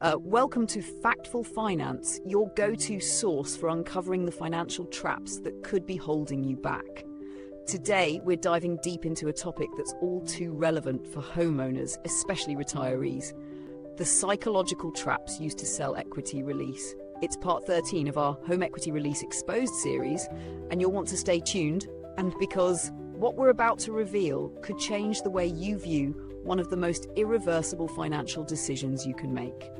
Welcome to Factful Finance, your go-to source for uncovering the financial traps that could be holding you back. Today, we're diving deep into a topic that's all too relevant for homeowners, especially retirees: the psychological traps used to sell equity release. It's part 13 of our Home Equity Release Exposed series, and you'll want to stay tuned, and because what we're about to reveal could change the way you view one of the most irreversible financial decisions you can make.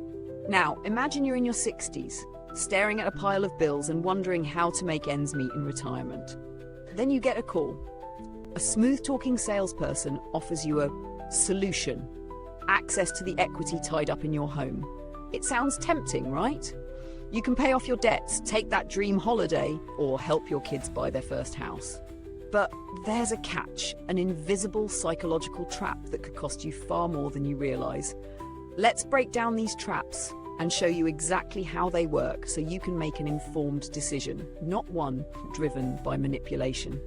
Now, imagine you're in your 60s, staring at a pile of bills and wondering how to make ends meet in retirement. Then you get a call. A smooth-talking salesperson offers you a solution: access to the equity tied up in your home. It sounds tempting, right? You can pay off your debts, take that dream holiday, or help your kids buy their first house. But there's a catch, an invisible psychological trap that could cost you far more than you realize. Let's break down these traps and show you exactly how they work so you can make an informed decision, not one driven by manipulation.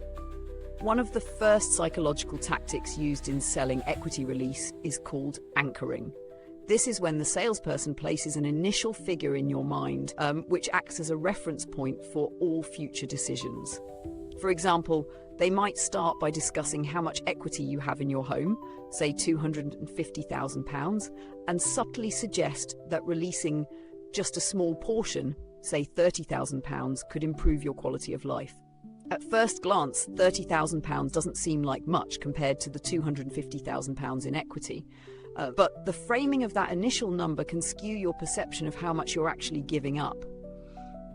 One of the first psychological tactics used in selling equity release is called anchoring. This is when the salesperson places an initial figure in your mind, which acts as a reference point for all future decisions. For example, they might start by discussing how much equity you have in your home, say £250,000, and subtly suggest that releasing just a small portion, say £30,000, could improve your quality of life. At first glance, £30,000 doesn't seem like much compared to the £250,000 in equity. But the framing of that initial number can skew your perception of how much you're actually giving up.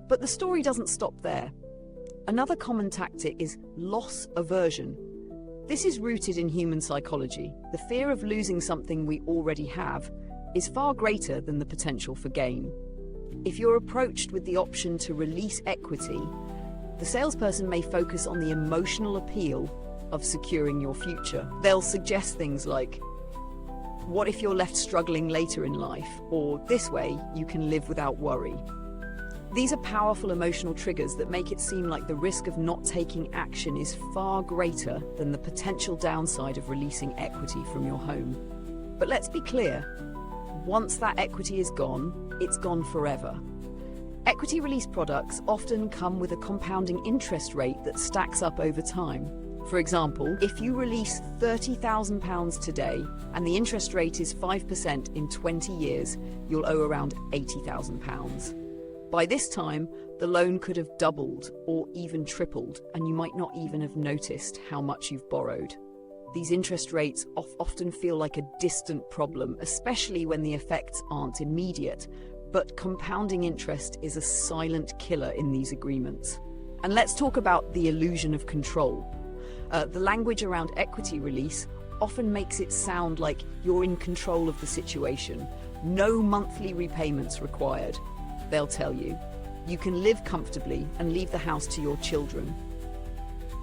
But the story doesn't stop there. Another common tactic is loss aversion. This is rooted in human psychology. The fear of losing something we already have is far greater than the potential for gain. If you're approached with the option to release equity, the salesperson may focus on the emotional appeal of securing your future. They'll suggest things like, "What if you're left struggling later in life?" or "This way, you can live without worry." These are powerful emotional triggers that make it seem like the risk of not taking action is far greater than the potential downside of releasing equity from your home. But let's be clear, once that equity is gone, it's gone forever. Equity release products often come with a compounding interest rate that stacks up over time. For example, if you release £30,000 today and the interest rate is 5% in 20 years, you'll owe around £80,000. By this time, the loan could have doubled or even tripled, and you might not even have noticed how much you've borrowed. These interest rates often feel like a distant problem, especially when the effects aren't immediate, but compounding interest is a silent killer in these agreements. And let's talk about the illusion of control. The language around equity release often makes it sound like you're in control of the situation. No monthly repayments required. They'll tell you, you can live comfortably and leave the house to your children.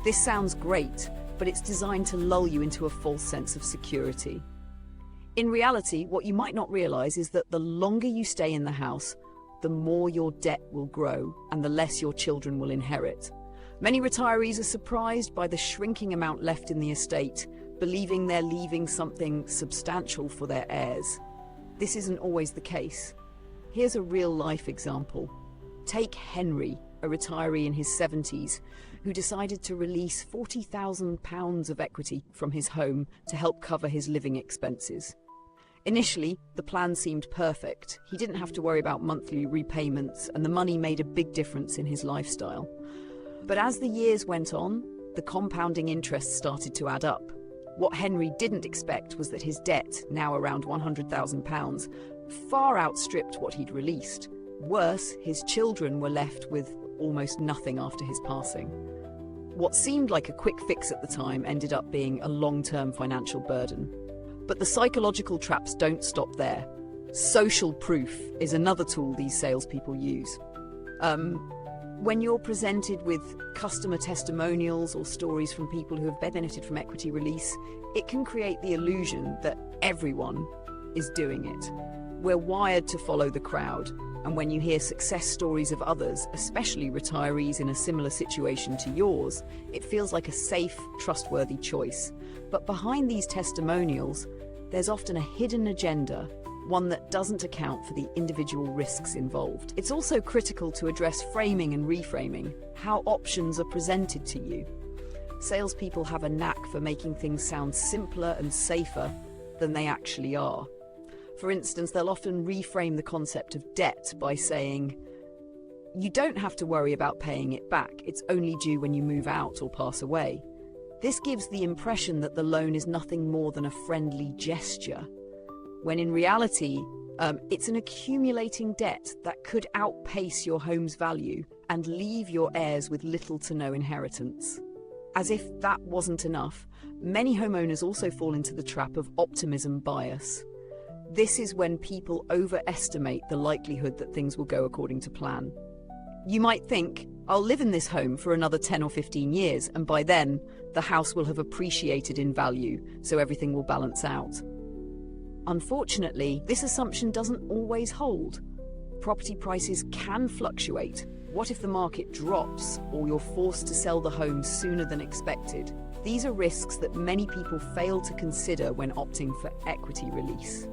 This sounds great, but it's designed to lull you into a false sense of security. In reality, what you might not realize is that the longer you stay in the house, the more your debt will grow and the less your children will inherit. Many retirees are surprised by the shrinking amount left in the estate, believing they're leaving something substantial for their heirs. This isn't always the case. Here's a real-life example. Take Henry, a retiree in his 70s, who decided to release £40,000 of equity from his home to help cover his living expenses. Initially, the plan seemed perfect. He didn't have to worry about monthly repayments, and the money made a big difference in his lifestyle. But as the years went on, the compounding interest started to add up. What Henry didn't expect was that his debt, now around £100,000, far outstripped what he'd released. Worse, his children were left with almost nothing after his passing. What seemed like a quick fix at the time ended up being a long-term financial burden. But the psychological traps don't stop there. Social proof is another tool these salespeople use. When you're presented with customer testimonials or stories from people who have benefited from equity release, it can create the illusion that everyone is doing it. We're wired to follow the crowd, and when you hear success stories of others, especially retirees in a similar situation to yours, it feels like a safe, trustworthy choice. But behind these testimonials, there's often a hidden agenda, one that doesn't account for the individual risks involved. It's also critical to address framing and reframing, how options are presented to you. Salespeople have a knack for making things sound simpler and safer than they actually are. For instance, they'll often reframe the concept of debt by saying, "You don't have to worry about paying it back, it's only due when you move out or pass away." This gives the impression that the loan is nothing more than a friendly gesture, when in reality, it's an accumulating debt that could outpace your home's value and leave your heirs with little to no inheritance. As if that wasn't enough, many homeowners also fall into the trap of optimism bias. This is when people overestimate the likelihood that things will go according to plan. You might think, "I'll live in this home for another 10 or 15 years, and by then, the house will have appreciated in value, so everything will balance out." Unfortunately, this assumption doesn't always hold. Property prices can fluctuate. What if the market drops, or you're forced to sell the home sooner than expected? These are risks that many people fail to consider when opting for equity release.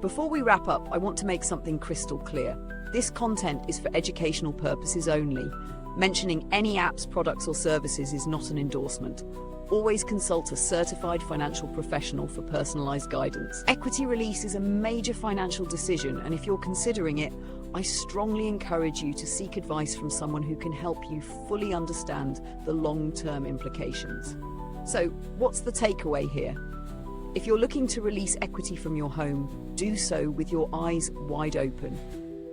Before we wrap up, I want to make something crystal clear. This content is for educational purposes only. Mentioning any apps, products, or services is not an endorsement. Always consult a certified financial professional for personalized guidance. Equity release is a major financial decision, and if you're considering it, I strongly encourage you to seek advice from someone who can help you fully understand the long-term implications. So, what's the takeaway here? If you're looking to release equity from your home, do so with your eyes wide open.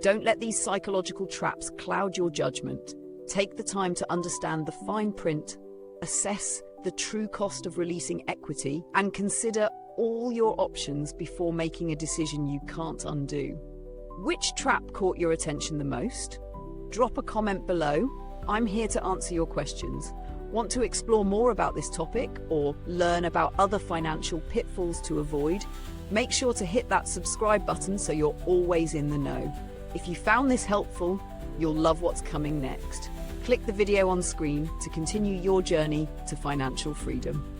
Don't let these psychological traps cloud your judgment. Take the time to understand the fine print, assess the true cost of releasing equity, and consider all your options before making a decision you can't undo. Which trap caught your attention the most? Drop a comment below. I'm here to answer your questions. Want to explore more about this topic or learn about other financial pitfalls to avoid? Make sure to hit that subscribe button so you're always in the know. If you found this helpful, you'll love what's coming next. Click the video on screen to continue your journey to financial freedom.